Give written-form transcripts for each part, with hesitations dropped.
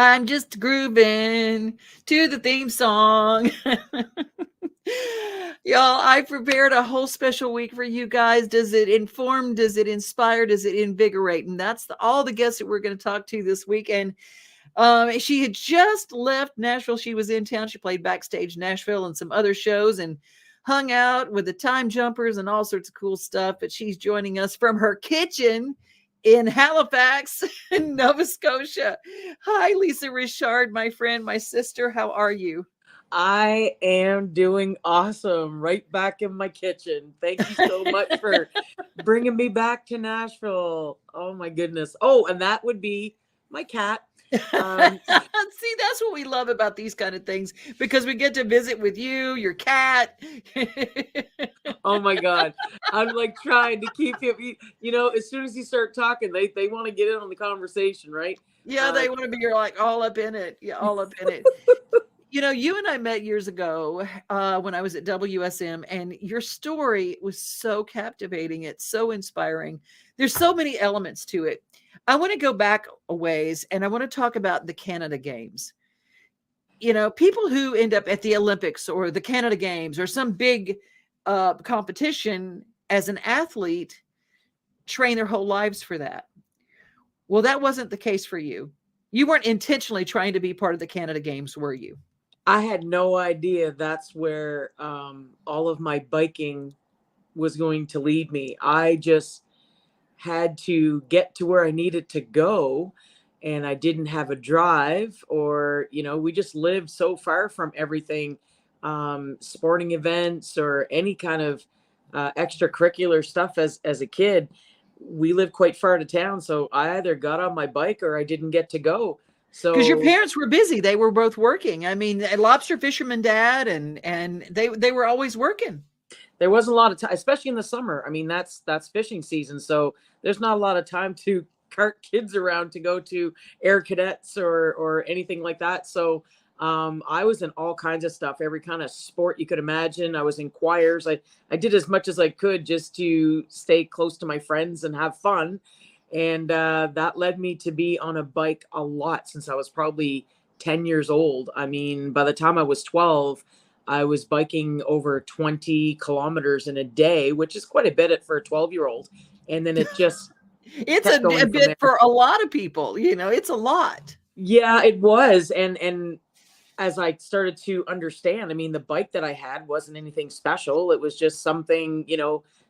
I'm just grooving to the theme song. Y'all, I prepared a whole special week for you guys. Does it inform? Does it inspire? Does it invigorate? And that's all the guests that we're going to talk to this week. And she had just left Nashville. She was in town. She played backstage Nashville and some other shows and hung out with the Time Jumpers and all sorts of cool stuff. But she's joining us from her kitchen in Halifax, Nova Scotia. Hi, Lisa Richard, my friend, my sister. How are you? I am doing awesome. Right back in my kitchen. Thank you so much for bringing me back to Nashville. Oh my goodness. Oh, and that would be my cat. See, that's what we love about these kind of things because we get to visit with you, your cat. Oh my God. I'm like trying to keep him, as soon as you start talking, they want to get in on the conversation, right? Yeah, they want to be like all up in it. Yeah, all up in it. You and I met years ago when I was at WSM, and your story was so captivating. It's so inspiring. There's so many elements to it. I want to go back a ways, and I want to talk about the Canada Games. People who end up at the Olympics or the Canada Games or some big competition as an athlete train their whole lives for that. Well, that wasn't the case for you. You weren't intentionally trying to be part of the Canada Games, were you? I had no idea that's where all of my biking was going to lead me. I just had to get to where I needed to go, and I didn't have a drive, or we just lived so far from everything, sporting events or any kind of extracurricular stuff as a kid. We lived quite far to town, so I either got on my bike or I didn't get to go. Because your So parents were busy. They were both working. I mean, a lobster fisherman dad, and they were always working. there wasn't a lot of time, especially in the summer. I mean, that's fishing season, so there's not a lot of time to cart kids around to go to air cadets or anything like that. So I was in all kinds of stuff, every kind of sport you could imagine. I was in choirs. I did as much as I could just to stay close to my friends and have fun. And that led me to be on a bike a lot since I was probably 10 years old. I mean, by the time I was 12, I was biking over 20 kilometers in a day, which is quite a bit for a 12-year-old. And then it just It's kept a going from bit there. for a lot of people. It's a lot. Yeah, it was. And as I started to understand, I mean, the bike that I had wasn't anything special. It was just something,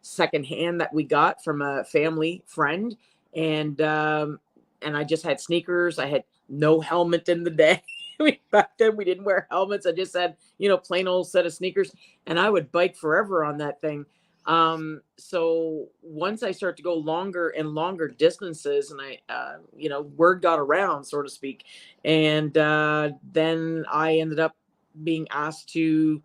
secondhand that we got from a family friend. And I just had sneakers. I had no helmet in the day. I mean, back then we didn't wear helmets. I just had, plain old set of sneakers, and I would bike forever on that thing. So once I start to go longer and longer distances, and word got around, so to speak. And then I ended up being asked to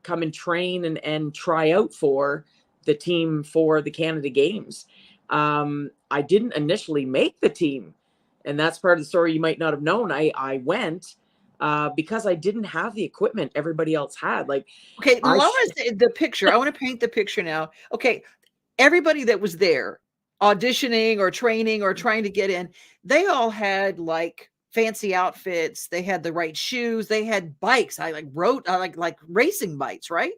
come and train and try out for the team for the Canada Games. I didn't initially make the team, and that's part of the story you might not have known. I went because I didn't have the equipment everybody else had. Like, Okay, the picture. I want to paint the picture now. Okay, everybody that was there auditioning or training or trying to get in, they all had like fancy outfits. They had the right shoes. They had bikes. I like racing bikes, right?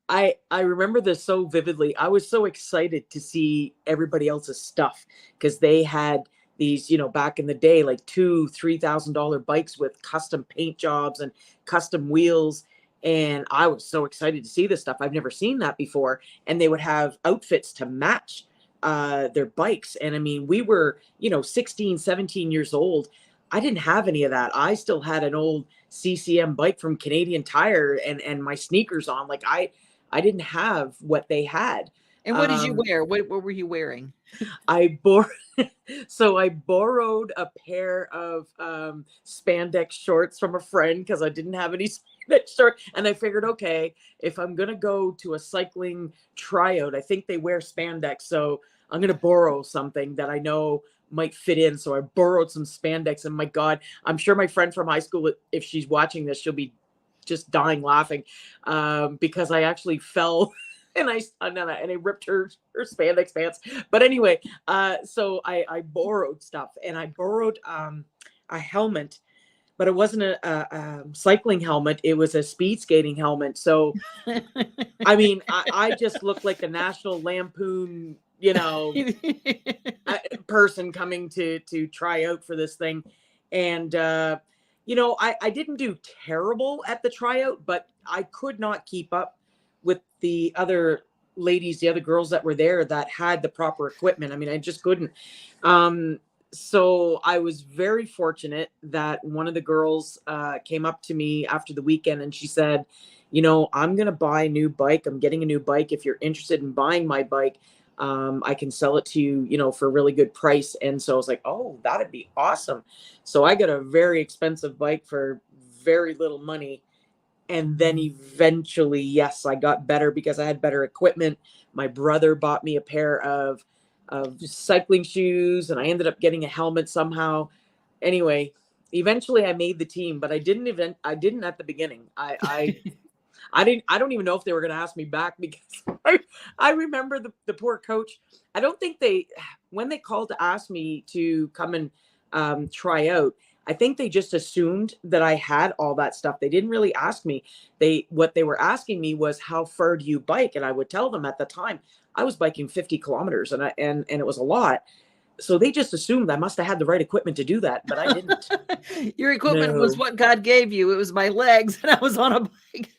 I remember this so vividly. I was so excited to see everybody else's stuff because they had these, back in the day, like $2,000-$3,000 bikes with custom paint jobs and custom wheels. And I was so excited to see this stuff. I've never seen that before. And they would have outfits to match their bikes. And I mean, we were, 16, 17 years old. I didn't have any of that. I still had an old CCM bike from Canadian Tire and my sneakers on. Like, I didn't have what they had. And what did you wear? What were you wearing? I bor so I borrowed a pair of spandex shorts from a friend because I didn't have any spandex shorts, and I figured, okay, if I'm gonna go to a cycling tryout, I think they wear spandex, so I'm gonna borrow something that I know might fit in. So I borrowed some spandex, and my God, I'm sure my friend from high school, if she's watching this, she'll be just dying laughing because I actually fell and I ripped her spandex pants. But anyway, so I borrowed stuff, and I borrowed a helmet, but it wasn't a cycling helmet. It was a speed skating helmet. So, I mean, I just looked like a National Lampoon, person coming to try out for this thing. And, I didn't do terrible at the tryout, but I could not keep up with the other ladies, the other girls that were there that had the proper equipment. I mean, I just couldn't. So I was very fortunate that one of the girls came up to me after the weekend and she said, I'm going to buy a new bike. I'm getting a new bike. If you're interested in buying my bike, I can sell it to you, for a really good price. And so I was like, oh, that'd be awesome. So I got a very expensive bike for very little money. And then eventually, yes, I got better because I had better equipment. My brother bought me a pair of cycling shoes, and I ended up getting a helmet somehow. Anyway, eventually I made the team, but I didn't at the beginning. I don't even know if they were going to ask me back because I remember the poor coach. I don't think when they called to ask me to come and try out, I think they just assumed that I had all that stuff. They didn't really ask me. What they were asking me was, how far do you bike? And I would tell them at the time I was biking 50 kilometers and it was a lot. So they just assumed I must have had the right equipment to do that, but I didn't. Your equipment was what God gave you. It was my legs and I was on a bike.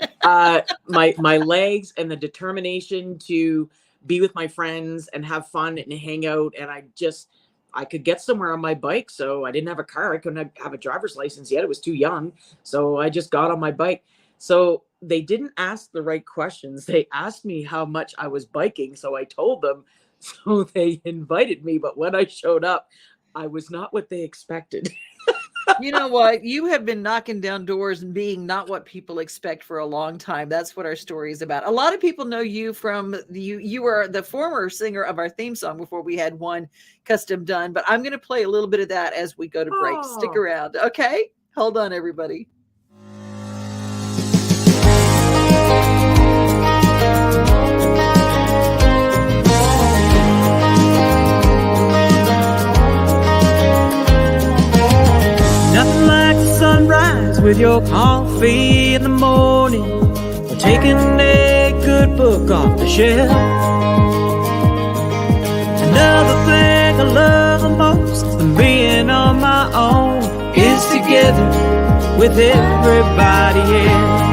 My legs and the determination to be with my friends and have fun and hang out. And I could get somewhere on my bike. So I didn't have a car. I couldn't have a driver's license yet. It was too young. So I just got on my bike. So they didn't ask the right questions. They asked me how much I was biking. So I told them, so they invited me. But when I showed up, I was not what they expected. You know what? You have been knocking down doors and being not what people expect for a long time. That's what our story is about. A lot of people know you from you were the former singer of our theme song before we had one custom done, but I'm going to play a little bit of that as we go to break. Oh. Stick around. Okay. Hold on, everybody. Nothing like the sunrise with your coffee in the morning, or taking a good book off the shelf. Another thing I love the most than being on my own is together with everybody else.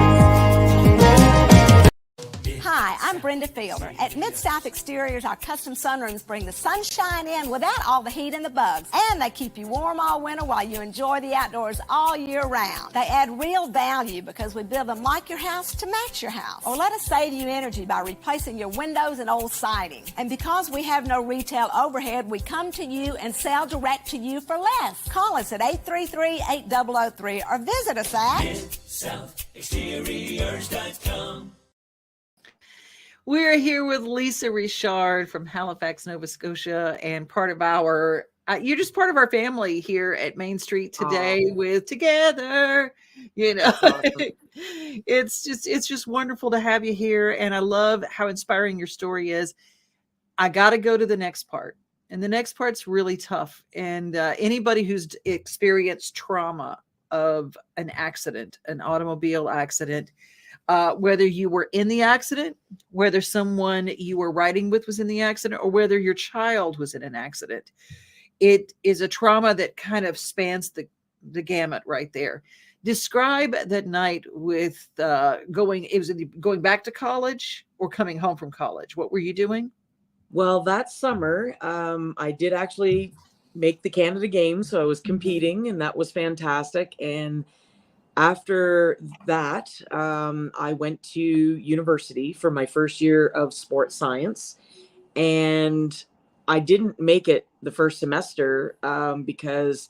Hi, I'm Brenda Fielder. At Mid-South Exteriors, our custom sunrooms bring the sunshine in without all the heat and the bugs. And they keep you warm all winter while you enjoy the outdoors all year round. They add real value because we build them like your house to match your house. Or let us save you energy by replacing your windows and old siding. And because we have no retail overhead, we come to you and sell direct to you for less. Call us at 833-8003 or visit us at MidSouthExteriors.com. We're here with Lisa Richard from Halifax, Nova Scotia, and part of our, you're just part of our family here at Main Street today with Together, Awesome. It's just wonderful to have you here. And I love how inspiring your story is. I got to go to the next part. And the next part's really tough. And anybody who's experienced trauma of an accident, an automobile accident, whether you were in the accident, whether someone you were riding with was in the accident, or whether your child was in an accident. It is a trauma that kind of spans the gamut right there. Describe that night with going back to college or coming home from college. What were you doing? Well, that summer, I did actually make the Canada Games. So I was competing, and that was fantastic. And after that, I went to university for my first year of sports science, and I didn't make it the first semester because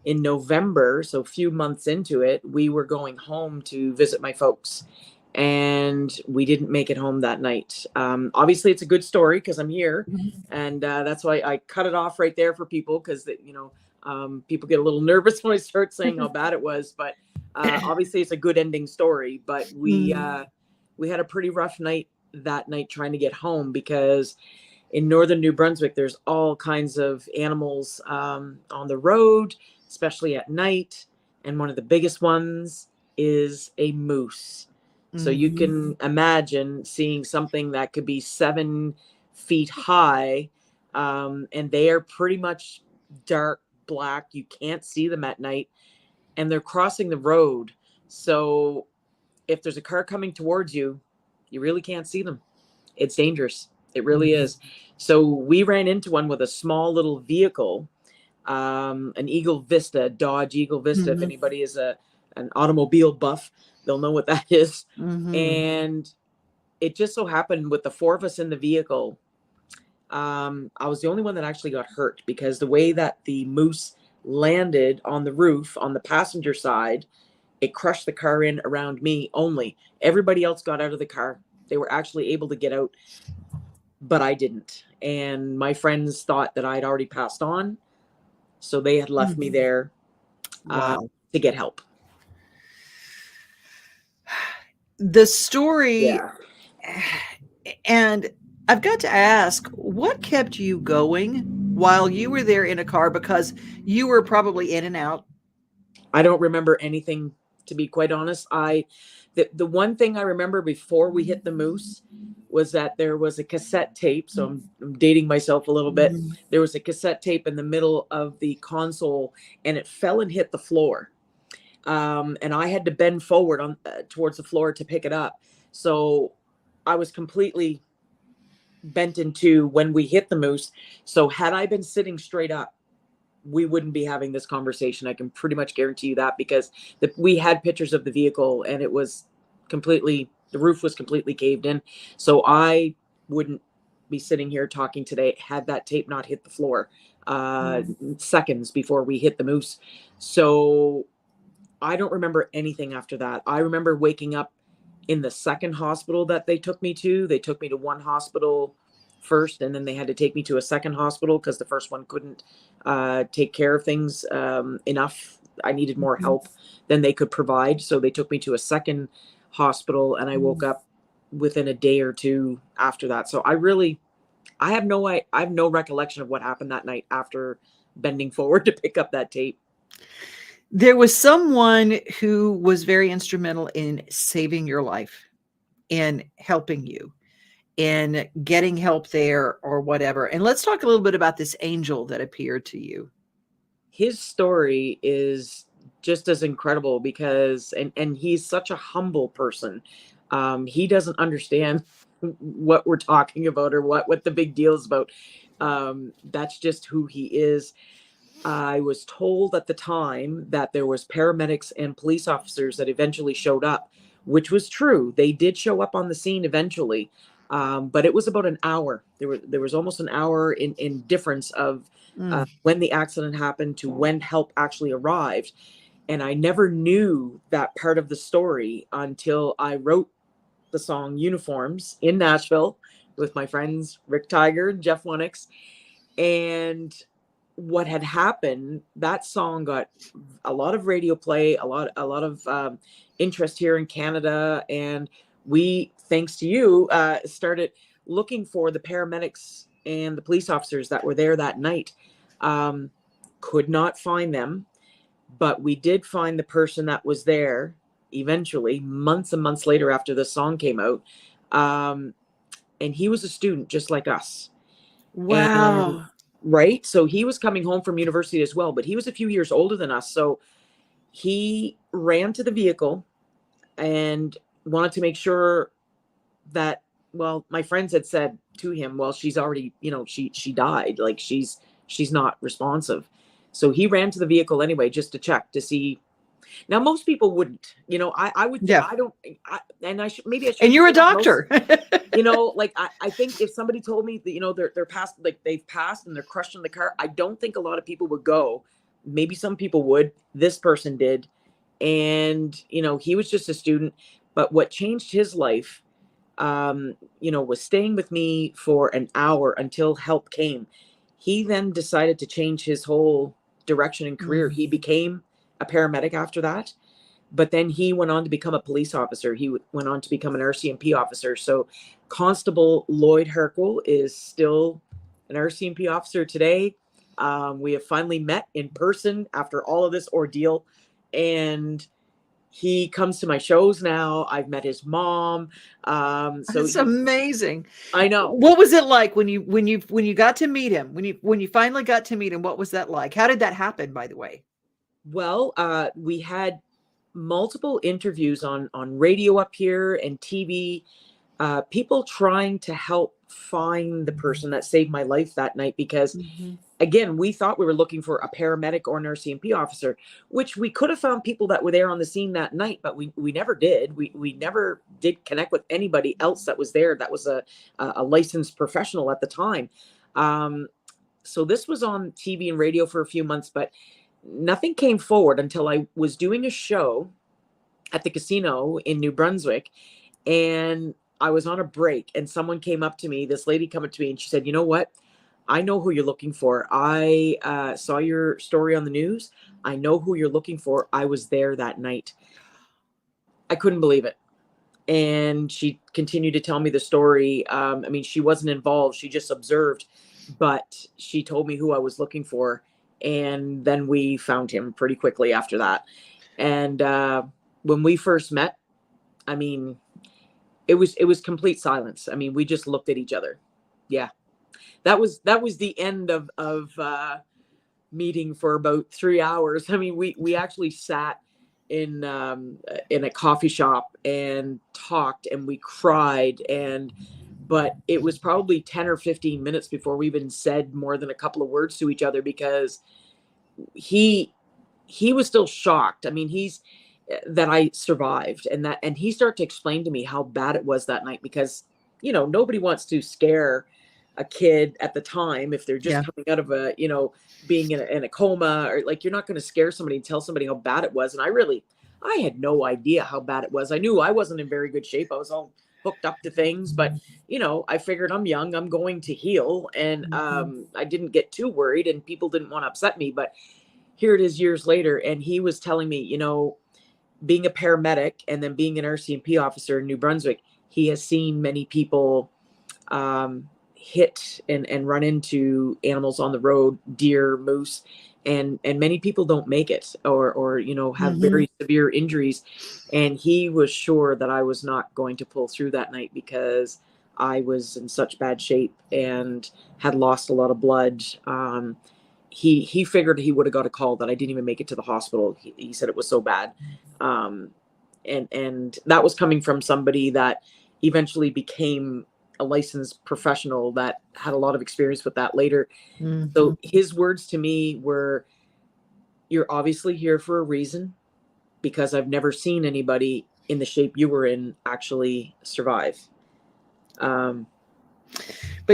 in November, so a few months into it, we were going home to visit my folks, and we didn't make it home that night. Obviously, it's a good story because I'm here, and that's why I cut it off right there for people because people get a little nervous when I start saying how bad it was, but obviously it's a good ending story. But we had a pretty rough night that night trying to get home because in northern New Brunswick there's all kinds of animals on the road. especially at night. And one of the biggest ones is a moose. So you can imagine seeing something that could be 7 feet high, and they are pretty much dark black. You can't see them at night, and they're crossing the road. So if there's a car coming towards you, you really can't see them. It's dangerous. It really is. So we ran into one with a small little vehicle, an Eagle Vista, Dodge Eagle Vista. If anybody is an automobile buff, they'll know what that is. And it just so happened with the 4 of us in the vehicle, I was the only one that actually got hurt, because the way that the moose landed on the roof on the passenger side, it crushed the car in around me only. Everybody else got out of the car. They were actually able to get out, but I didn't. And my friends thought that I'd already passed on, so they had left me there to get help. The story, Yeah. and I've got to ask, what kept you going while you were there in a car? Because you were probably in and out. I don't remember anything, to be quite honest. The one thing I remember before we hit the moose was that there was a cassette tape. So I'm dating myself a little bit. There was a cassette tape in the middle of the console, and it fell and hit the floor. And I had to bend forward on towards the floor to pick it up. So I was completely bent in two when we hit the moose. So had I been sitting straight up, we wouldn't be having this conversation. I can pretty much guarantee you that, because we had pictures of the vehicle, and it was completely, the roof was completely caved in. So I wouldn't be sitting here talking today had that tape not hit the floor seconds before we hit the moose. So I don't remember anything after that. I remember waking up in the second hospital that they took me to. They took me to one hospital first, and then they had to take me to a second hospital because the first one couldn't take care of things enough. I needed more help than they could provide. So they took me to a second hospital, and I woke up within a day or two after that. So I have no recollection of what happened that night after bending forward to pick up that tape. There was someone who was very instrumental in saving your life, in helping you, in getting help there or whatever. And let's talk a little bit about this angel that appeared to you. His story is just as incredible because, and he's such a humble person. He doesn't understand what we're talking about or what the big deal is about. That's just who he is. I was told at the time that there was paramedics and police officers that eventually showed up, which was true. They did show up on the scene eventually, but it was about an hour. There was almost an hour in difference of when the accident happened to when help actually arrived. And I never knew that part of the story until I wrote the song Uniforms in Nashville with my friends Rick Tiger and Jeff Lennox. And what had happened, that song got a lot of radio play, a lot of interest here in Canada. And we, thanks to you, started looking for the paramedics and the police officers that were there that night. Could not find them, but we did find the person that was there eventually, months and months later after the song came out. And he was a student just like us. Wow. And, right. So he was coming home from university as well, but he was a few years older than us. So he ran to the vehicle and wanted to make sure that, well, my friends had said to him, well, she's already, she died. Like she's not responsive. So he ran to the vehicle anyway, just to check to see. Now, most people wouldn't, I would, yeah. I don't, and I should, maybe I should. And you're a doctor. I think if somebody told me that, they're past, like they've passed and they're crushed in the car, I don't think a lot of people would go. Maybe some people would. This person did. And, he was just a student, but what changed his life, was staying with me for an hour until help came. He then decided to change his whole direction and career. He became a paramedic after that, but then he went on to become a police officer. He went on to become an RCMP officer. So Constable Lloyd Herkel is still an RCMP officer today. We have finally met in person after all of this ordeal, and he comes to my shows now. I've met his mom. So It's amazing. I know. What was it like when you got to meet him? When you finally got to meet him, what was that like? How did that happen, by the way? Well, we had multiple interviews on radio up here and TV. People trying to help find the person that saved my life that night, because again, we thought we were looking for a paramedic or an RCMP officer, which we could have found people that were there on the scene that night, but we never did. We never did connect with anybody else that was there that was a licensed professional at the time. So this was on TV and radio for a few months, but nothing came forward until I was doing a show at the casino in New Brunswick, and I was on a break, and someone came up to me, this lady come up to me, and she said, "You know what? I know who you're looking for. I saw your story on the news. I know who you're looking for. I was there that night." I couldn't believe it. And she continued to tell me the story. I mean, she wasn't involved. She just observed, but she told me who I was looking for. And then we found him pretty quickly after that. And when we first met, I mean, it was complete silence. I mean, we just looked at each other. Yeah. That was the end of meeting for about 3 hours. I mean, we actually sat in a coffee shop and talked, and we cried, but it was probably 10 or 15 minutes before we even said more than a couple of words to each other, because he was still shocked. I mean, that I survived, and he started to explain to me how bad it was that night, because, you know, nobody wants to scare a kid at the time if they're just coming out of being in a coma, or like, you're not going to scare somebody and tell somebody how bad it was. And I had no idea how bad it was. I knew I wasn't in very good shape. I was all hooked up to things, but I figured I'm young, I'm going to heal. And I didn't get too worried, and people didn't want to upset me. But here it is years later, and he was telling me, being a paramedic and then being an RCMP officer in New Brunswick, he has seen many people hit and run into animals on the road, deer, moose, and many people don't make it or have very severe injuries. And he was sure that I was not going to pull through that night, because I was in such bad shape and had lost a lot of blood. He figured he would have got a call that I didn't even make it to the hospital. He said it was so bad. And that was coming from somebody that eventually became a licensed professional that had a lot of experience with that later. So his words to me were, "You're obviously here for a reason, because I've never seen anybody in the shape you were in actually survive." But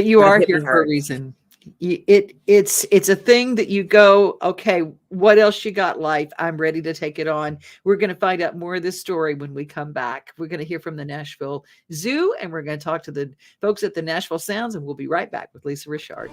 you are here for a reason. It's a thing that you go, okay, what else you got, life? I'm ready to take it on. We're going to find out more of this story when we come back. We're going to hear from the Nashville Zoo, and we're going to talk to the folks at the Nashville Sounds, and we'll be right back with Lisa Richard.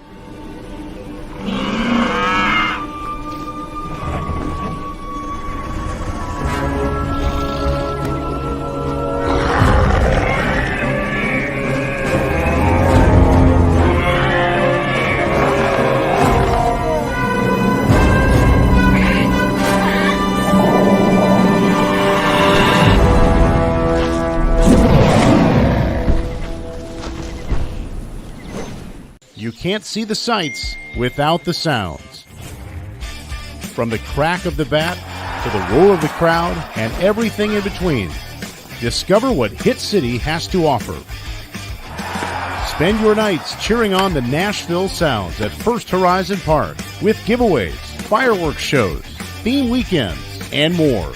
You can't see the sights without the sounds. From the crack of the bat to the roar of the crowd and everything in between, discover what Hit City has to offer. Spend your nights cheering on the Nashville Sounds at First Horizon Park with giveaways, fireworks shows, theme weekends, and more.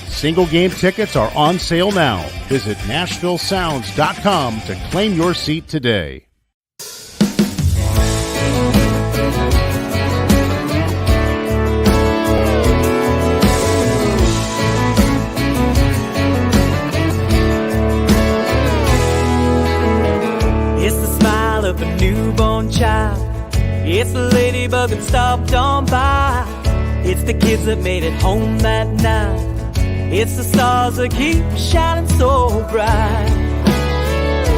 Single game tickets are on sale now. Visit NashvilleSounds.com to claim your seat today. Of a newborn child, it's the ladybug that stopped on by, it's the kids that made it home that night, it's the stars that keep shining so bright,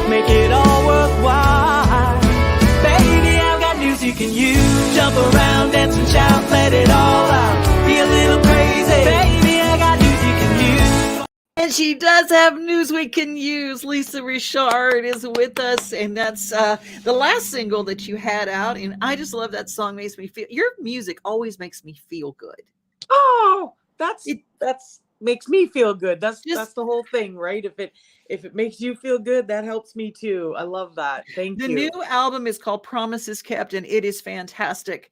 make it all worthwhile. Baby, I've got news you can use, jump around And she does have news we can use. Lisa Richard is with us, and that's the last single that you had out. And I just love that song. Makes me feel. Your music always makes me feel good. Oh, It that's makes me feel good. That's just the whole thing, right? If it makes you feel good, that helps me too. I love that. Thank the new you. album is called Promises Kept, and it is fantastic.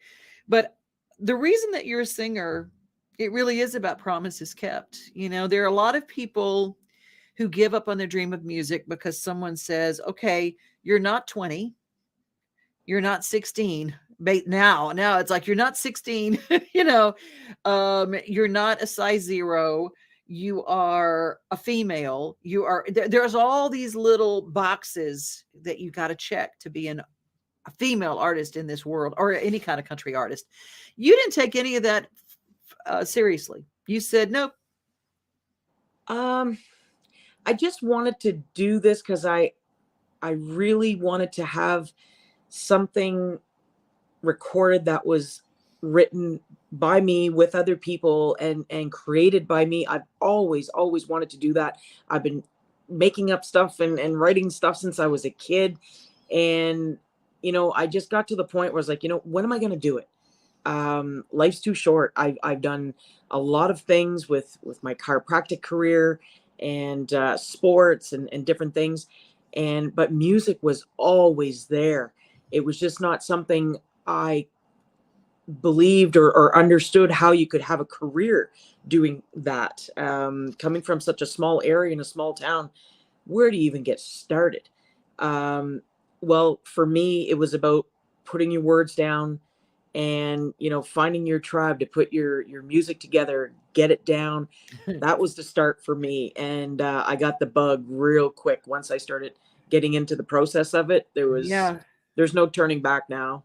But the reason that you're a singer, it really is about promises kept. You know, there are a lot of people who give up on their dream of music because someone says, okay, you're not 20, you're not 16. Now it's like you're not 16, you know, you're not a size 0, you are a female, you are there's all these little boxes that you got to check to be a female artist in this world, or any kind of country artist. You didn't take any of that seriously. You said nope. Um, I just wanted to do this because I really wanted to have something recorded that was written by me with other people and created by me. I've always wanted to do that. I've been making up stuff and writing stuff since I was a kid. And, I just got to the point where I was like, when am I going to do it? Life's too short. I've done a lot of things with my chiropractic career and sports and different things. But music was always there. It was just not something I believed or understood how you could have a career doing that. Coming from such a small area in a small town, where do you even get started? Well, for me, it was about putting your words down and, finding your tribe to put your music together, get it down. That was the start for me. And I got the bug real quick. Once I started getting into the process of it, Yeah. there's no turning back now.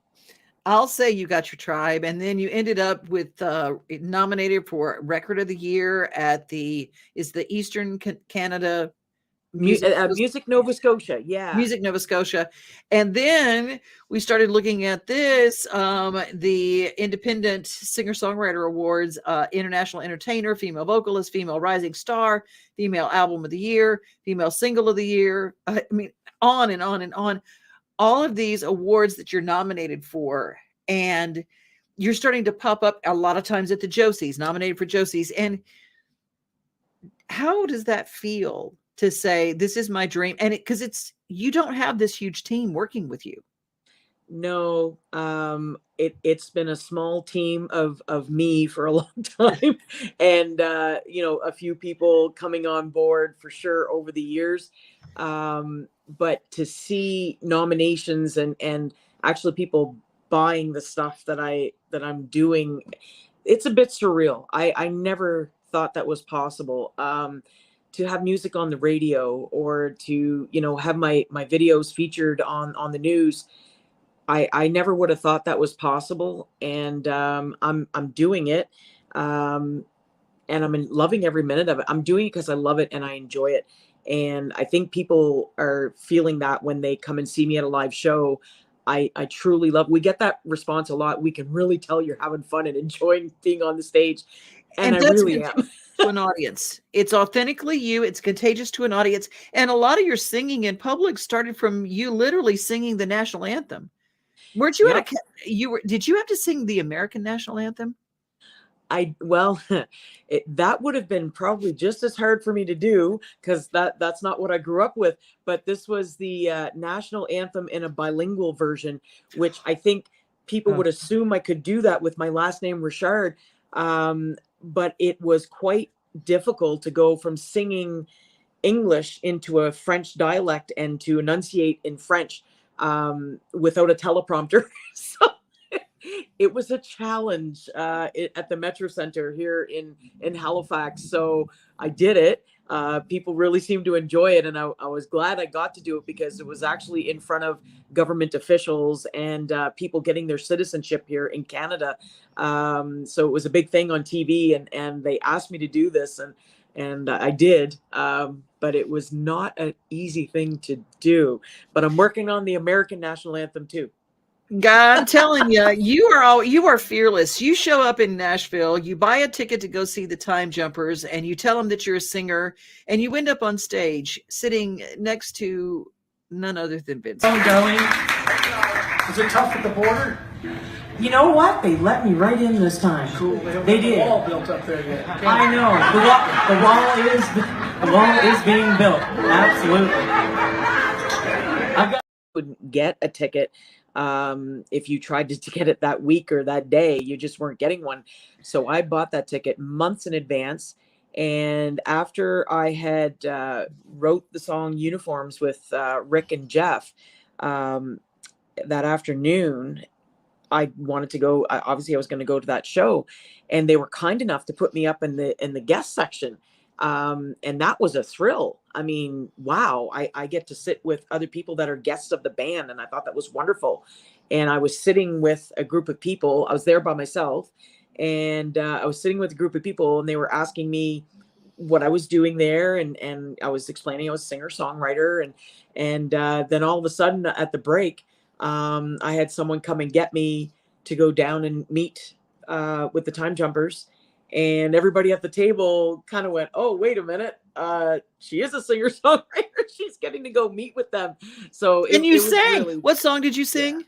I'll say you got your tribe, and then you ended up with nominated for Record of the Year at the Eastern Canada Music Nova Scotia, yeah. Music Nova Scotia. And then we started looking at this, the Independent Singer-Songwriter Awards, International Entertainer, Female Vocalist, Female Rising Star, Female Album of the Year, Female Single of the Year. I mean, on and on and on. All of these awards that you're nominated for, and you're starting to pop up a lot of times at the Josies, nominated for Josies. And how does that feel to say, this is my dream? And because you don't have this huge team working with you. No, it's been a small team of me for a long time, and a few people coming on board for sure over the years. But to see nominations and actually people buying the stuff that I'm doing, it's a bit surreal. I never thought that was possible. To have music on the radio or to have my videos featured on the news. I never would have thought that was possible, and I'm doing it, and I'm loving every minute of it. I'm doing it because I love it and I enjoy it, and I think people are feeling that when they come and see me at a live show. I truly love. We get that response a lot. We can really tell you're having fun and enjoying being on the stage, and I really am. To an audience, it's authentically you. It's contagious to an audience, and a lot of your singing in public started from you literally singing the national anthem. Weren't you Yep. did you have to sing the American national anthem? That would have been probably just as hard for me to do because that's not what I grew up with. But this was the national anthem in a bilingual version, which I think people would assume I could do that with my last name, Richard. But it was quite difficult to go from singing English into a French dialect and to enunciate in French without a teleprompter. So it was a challenge at the Metro Center here in Halifax. So I did it. People really seemed to enjoy it. And I was glad I got to do it because it was actually in front of government officials and people getting their citizenship here in Canada. So it was a big thing on TV and they asked me to do this and I did. But it was not an easy thing to do. But I'm working on the American national anthem too. God, I'm telling you, you are fearless. You show up in Nashville, you buy a ticket to go see the Time Jumpers, and you tell them that you're a singer, and you end up on stage sitting next to none other than Vince. Oh, darling, is it tough at the border? You know what? They let me right in this time. Cool. They did. The wall built up there yet. I know. The wall is being built. Absolutely. I wouldn't get a ticket if you tried to get it that week or that day. You just weren't getting one. So I bought that ticket months in advance. And after I had wrote the song Uniforms with Rick and Jeff that afternoon, I wanted to go. Obviously, I was going to go to that show, and they were kind enough to put me up in the guest section, and that was a thrill. I mean, wow! I get to sit with other people that are guests of the band, and I thought that was wonderful. And I was sitting with a group of people. I was there by myself, and I was sitting with a group of people, and they were asking me what I was doing there, and I was explaining I was a singer-songwriter, and then all of a sudden at the break, I had someone come and get me to go down and meet with the Time Jumpers, and everybody at the table kind of went, "Oh, wait a minute, she is a singer-songwriter. She's getting to go meet with them." So And you it was sang. really, What song did you sing? yeah.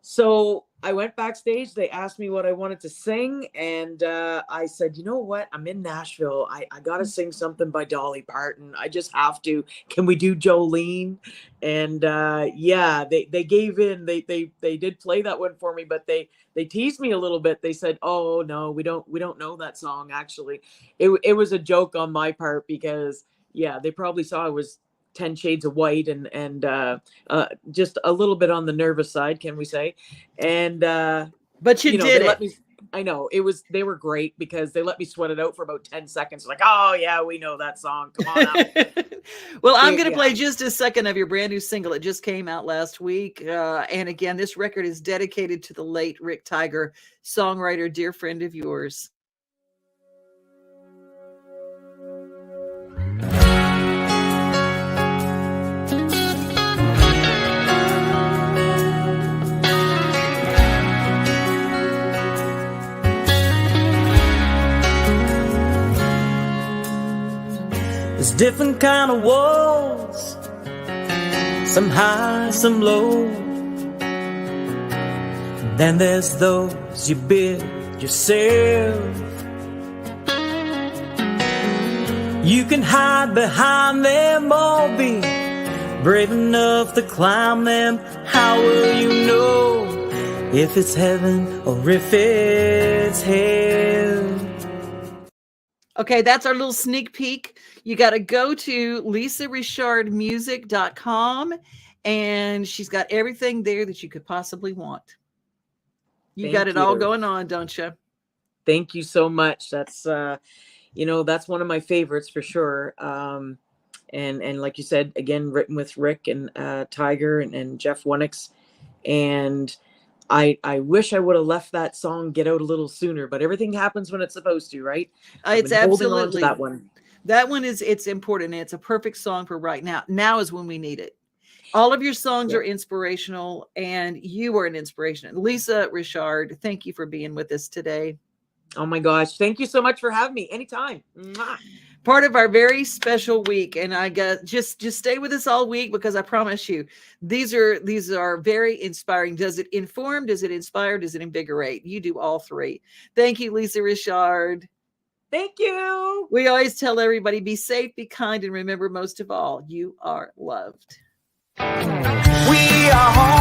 So I went backstage. They asked me what I wanted to sing, and I said, "You know what? I'm in Nashville. I got to sing something by Dolly Parton. I just have to. Can we do Jolene?" And yeah, they gave in. They did play that one for me, but they teased me a little bit. They said, "Oh no, we don't know that song." Actually, it was a joke on my part because yeah, they probably saw I was 10 Shades of White and just a little bit on the nervous side, can we say? And But you know, did they it. let me. I know they were great because they let me sweat it out for about 10 seconds. Like, "Oh yeah, we know that song. Come on up." Well, I'm going to Yeah. play just a second of your brand new single. It just came out last week. And again, this record is dedicated to the late Rick Tiger, songwriter, dear friend of yours. There's different kind of walls, some high, some low. Then there's those you build yourself. You can hide behind them or be brave enough to climb them. How will you know if it's heaven or if it's hell? Okay, that's our little sneak peek. You got to go to lisarichardmusic.com, and she's got everything there that you could possibly want. You got it all going on, don't you? Thank you so much. That's that's one of my favorites for sure. And like you said, again, written with Rick and Tiger and Jeff Wunix. And I wish I would have left that song get out a little sooner, but everything happens when it's supposed to, right? It's absolutely holding on to that one. That one it's important. It's a perfect song for right now. Now is when we need it. All of your songs are inspirational, and you are an inspiration. Lisa Richard, thank you for being with us today. Oh my gosh. Thank you so much for having me. Anytime. Mwah. Part of our very special week, and I got just stay with us all week, because I promise you these are very inspiring. Does it inform? Does it inspire? Does it invigorate? You do all three. Thank you, Lisa Richard. Thank you. We always tell everybody, be safe, be kind, and remember, most of all, you are loved. We are home.